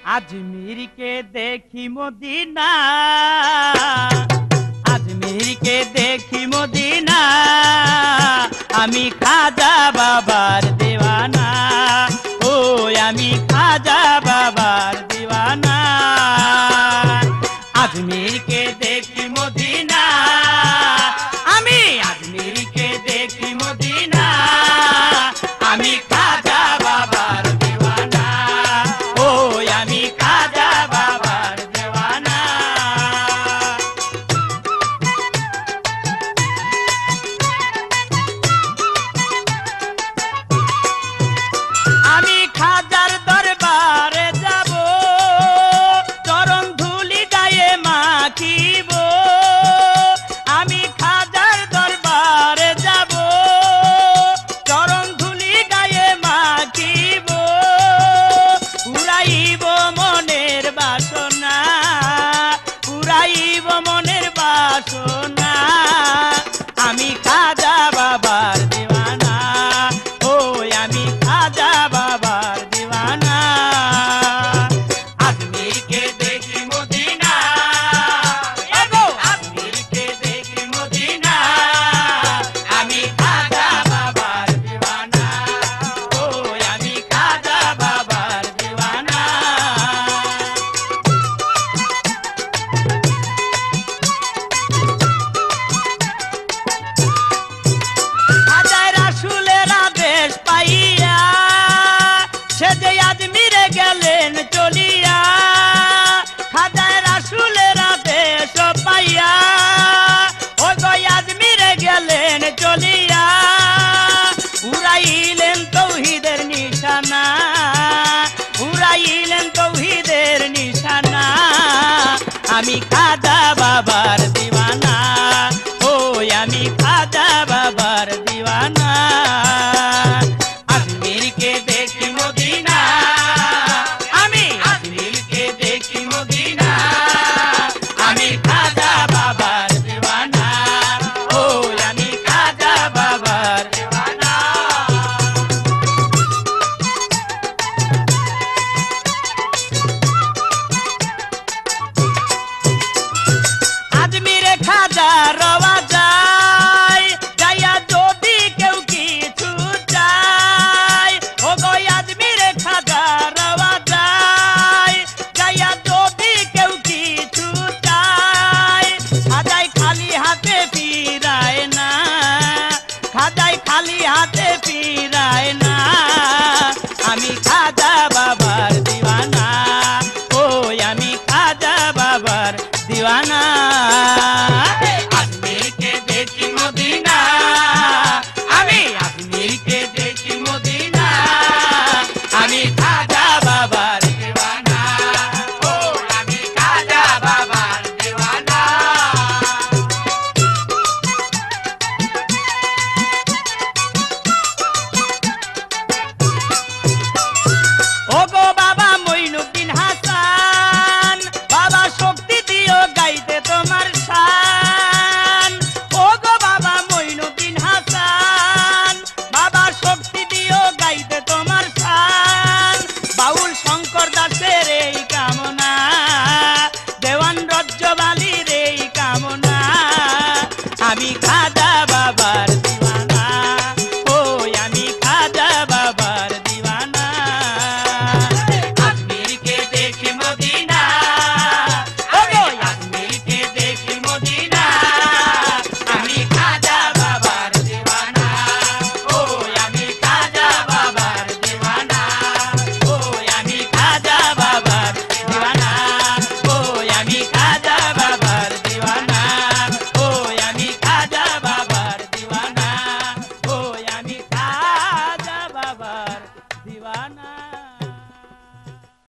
अजमेर के देखी मदीना, अजमेर के देखी मदीना, आमी खाजा बाबार दीवाना, ओ आमी खाजा बाबार दीवाना। अजमेर के देखी मदीना, आमी अजमेर के देखी मदीना, आमी खाजा बाबार दीवाना, ओ आमी खाजा बाबार दीवाना। आमी खाजार दरबारे जाबो, चरण धूली गाये माखिबो। आमी खाजार दरबारे जाबो, चरण धूली गाये माखिबो। पुराइबो मनेर बासना, पुराइबो मनेर बासना। आमी खाजा बाबार दीवाना, ओ आमी खाजा बाबार दीवाना। अजमेर के देखी मदीना, अजमेर के देखी मदीना, आमी खाजा बाबार दीवाना, ओ आमी खाजा बाबार दीवाना। খাজায় রাসূলের আদেশ পাইয়া, সে যে আজমিরে গেলেন চলিয়া। খাজায় রাসূলের আদেশ পাইয়া, ও গো আজমিরে গেলেন চলিয়া। উড়াইলেন তৌহিদের নিশানা, উড়াইলেন তৌহিদের নিশানা। আমি খাজা বাবার দিওয়ানা, ও আমি খাজা বাবার দিওয়ানা। अजमेर के देखी मदीना, आमी अजमेर के देखी मदीना, आमी खाजा बाबार दीवाना, ओ आमी खाजा बाबार दीवाना। अजमेर खाजा रवा যায়, যাইয়া যদি কেউ কিছু চায়, ও গো আজমিরে খাজা রওয়া যায়, যাইয়া যদি কেউ কিছু চায়। খাজাই খালি হাতে ফিরায় না, খাজাই খালি হাতে ফিরায় না। আমি